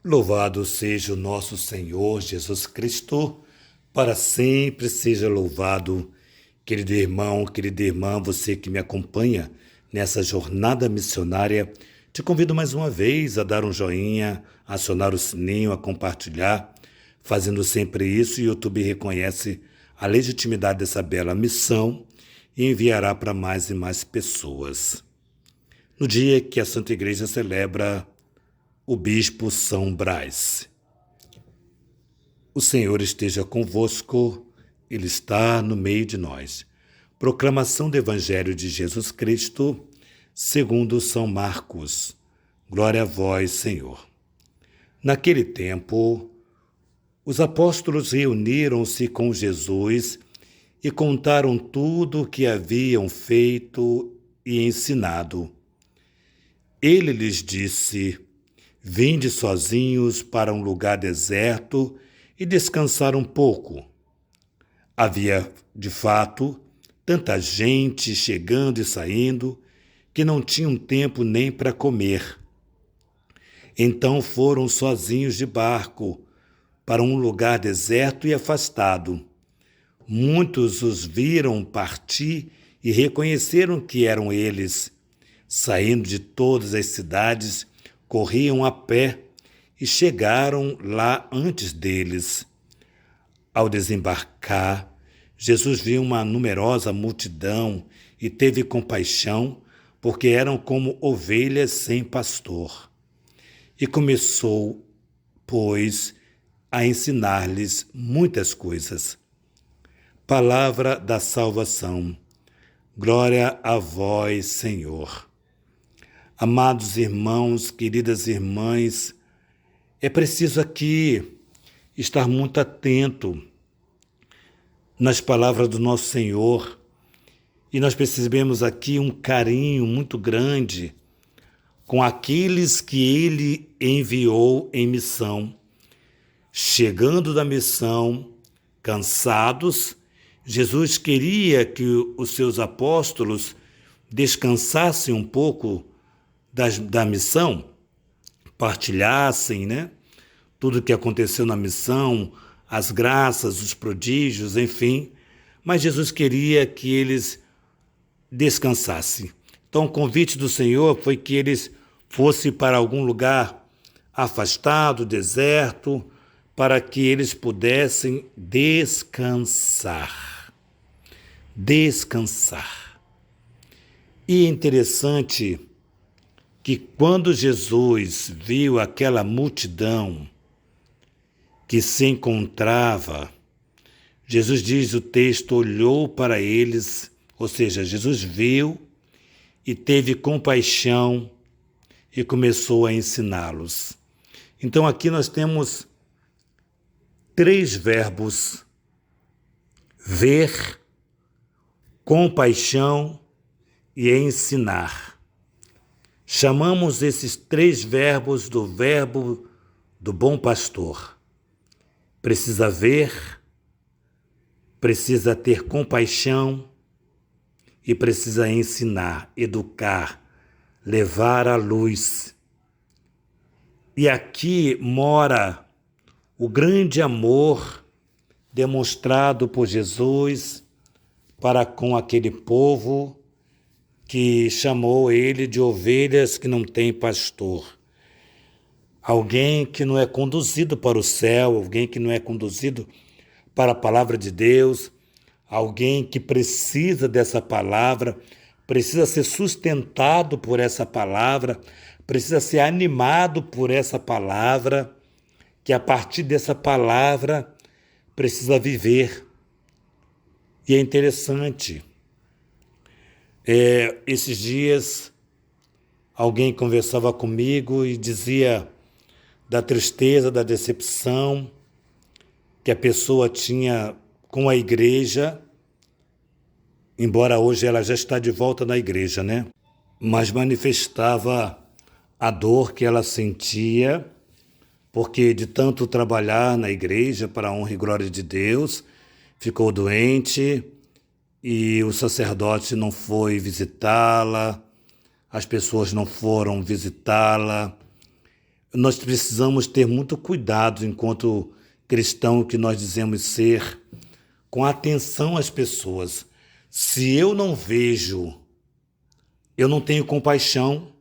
Louvado seja o nosso Senhor Jesus Cristo, para sempre seja louvado. Querido irmão, querida irmã, você que me acompanha nessa jornada missionária, te convido mais uma vez a dar um joinha, a acionar o sininho, a compartilhar. Fazendo sempre isso, o YouTube reconhece a legitimidade dessa bela missão e enviará para mais e mais pessoas. No dia que a Santa Igreja celebra o Bispo São Brás. O Senhor esteja convosco, Ele está no meio de nós. Proclamação do Evangelho de Jesus Cristo, segundo São Marcos. Glória a vós, Senhor. Naquele tempo, os apóstolos reuniram-se com Jesus e contaram tudo o que haviam feito e ensinado. Ele lhes disse: Vinde sozinhos para um lugar deserto e descansar um pouco. Havia, de fato, tanta gente chegando e saindo que não tinham tempo nem para comer. Então foram sozinhos de barco para um lugar deserto e afastado. Muitos os viram partir e reconheceram que eram eles. Saindo de todas as cidades, corriam a pé e chegaram lá antes deles. Ao desembarcar, Jesus viu uma numerosa multidão e teve compaixão, porque eram como ovelhas sem pastor. E começou, pois, a ensinar-lhes muitas coisas. Palavra da salvação. Glória a vós, Senhor. Amados irmãos, queridas irmãs, é preciso aqui estar muito atento nas palavras do nosso Senhor e nós percebemos aqui um carinho muito grande com aqueles que Ele enviou em missão. Chegando da missão, cansados, Jesus queria que os seus apóstolos descansassem um pouco da missão, partilhassem, tudo o que aconteceu na missão, as graças, os prodígios, enfim. Mas Jesus queria que eles descansassem. Então o convite do Senhor foi que eles fossem para algum lugar afastado, deserto, para que eles pudessem descansar. Descansar. E é interessante que quando Jesus viu aquela multidão que se encontrava, Jesus diz o texto, olhou para eles, ou seja, Jesus viu e teve compaixão e começou a ensiná-los. Então aqui nós temos 3 verbos: ver, compaixão e ensinar. Chamamos esses 3 verbos do verbo do bom pastor. Precisa ver, precisa ter compaixão e precisa ensinar, educar, levar à luz. E aqui mora o grande amor demonstrado por Jesus para com aquele povo que chamou ele de ovelhas que não têm pastor. Alguém que não é conduzido para o céu, alguém que não é conduzido para a palavra de Deus, alguém que precisa dessa palavra, precisa ser sustentado por essa palavra, precisa ser animado por essa palavra, que a partir dessa palavra precisa viver. E é interessante. Esses dias, alguém conversava comigo e dizia da tristeza, da decepção que a pessoa tinha com a igreja, embora hoje ela já está de volta na igreja, mas manifestava a dor que ela sentia, porque de tanto trabalhar na igreja para a honra e glória de Deus, ficou doente, e o sacerdote não foi visitá-la, as pessoas não foram visitá-la, nós precisamos ter muito cuidado enquanto cristão que nós dizemos ser, com atenção às pessoas. Se eu não vejo, eu não tenho compaixão.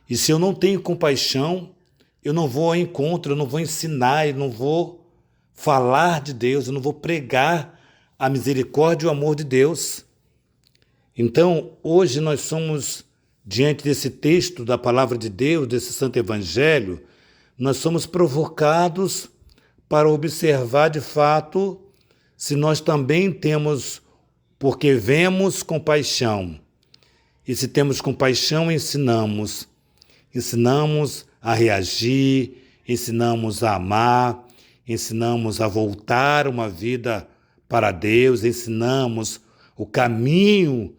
E se eu não tenho compaixão, eu não vou ao encontro, eu não vou ensinar, eu não vou falar de Deus, eu não vou pregar a misericórdia e o amor de Deus. Então, hoje nós somos, diante desse texto da palavra de Deus, desse Santo Evangelho, nós somos provocados para observar de fato se nós também temos, porque vemos compaixão. E se temos compaixão, ensinamos a reagir, ensinamos a amar, ensinamos a voltar uma vida para Deus, ensinamos o caminho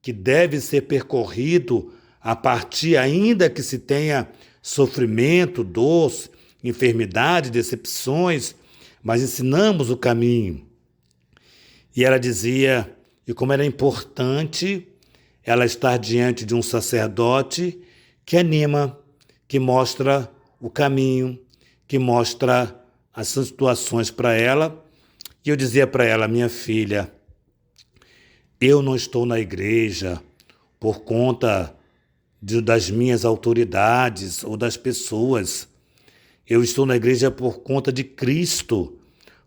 que deve ser percorrido a partir, ainda que se tenha sofrimento, dor, enfermidade, decepções, mas ensinamos o caminho. E ela dizia, e como era importante ela estar diante de um sacerdote que anima, que mostra o caminho, que mostra as situações para ela. E eu dizia para ela, minha filha, eu não estou na igreja por conta das minhas autoridades ou das pessoas. Eu estou na igreja por conta de Cristo,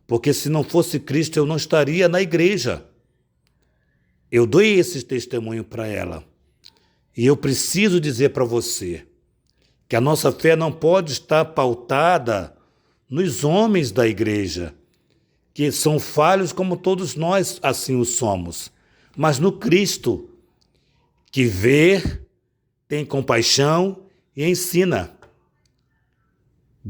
porque se não fosse Cristo eu não estaria na igreja. Eu dou esse testemunho para ela. E eu preciso dizer para você que a nossa fé não pode estar pautada nos homens da igreja, que são falhos como todos nós assim o somos, mas no Cristo, que vê, tem compaixão e ensina.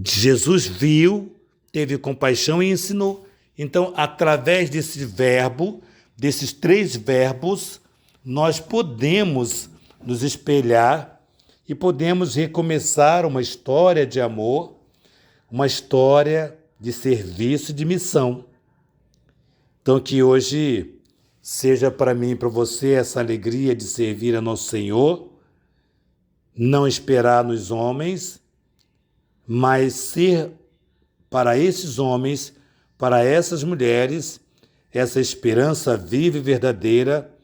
Jesus viu, teve compaixão e ensinou. Então, através desse verbo, desses 3 verbos, nós podemos nos espelhar e podemos recomeçar uma história de amor, uma história de serviço e de missão. Então, que hoje seja para mim e para você essa alegria de servir a nosso Senhor, não esperar nos homens, mas ser para esses homens, para essas mulheres, essa esperança viva e verdadeira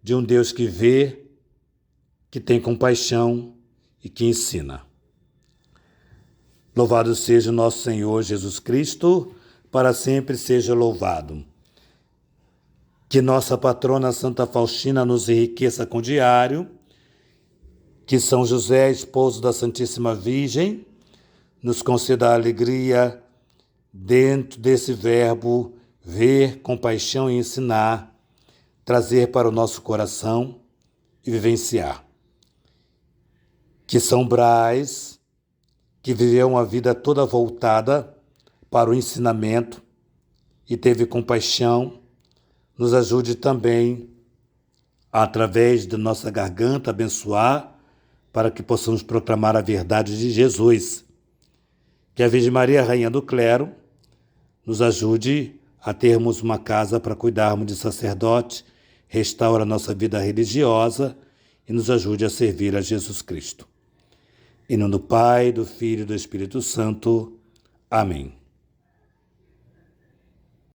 de um Deus que vê, que tem compaixão e que ensina. Louvado seja o nosso Senhor Jesus Cristo, para sempre seja louvado. Que nossa patrona Santa Faustina nos enriqueça com diário, que São José, esposo da Santíssima Virgem, nos conceda a alegria dentro desse verbo ver, compaixão e ensinar, trazer para o nosso coração e vivenciar. Que São Brás, que viveu uma vida toda voltada para o ensinamento e teve compaixão, nos ajude também, através da nossa garganta, abençoar, para que possamos proclamar a verdade de Jesus. Que a Virgem Maria, Rainha do Clero, nos ajude a termos uma casa para cuidarmos de sacerdote, restaura a nossa vida religiosa e nos ajude a servir a Jesus Cristo. Em nome do Pai, do Filho e do Espírito Santo. Amém.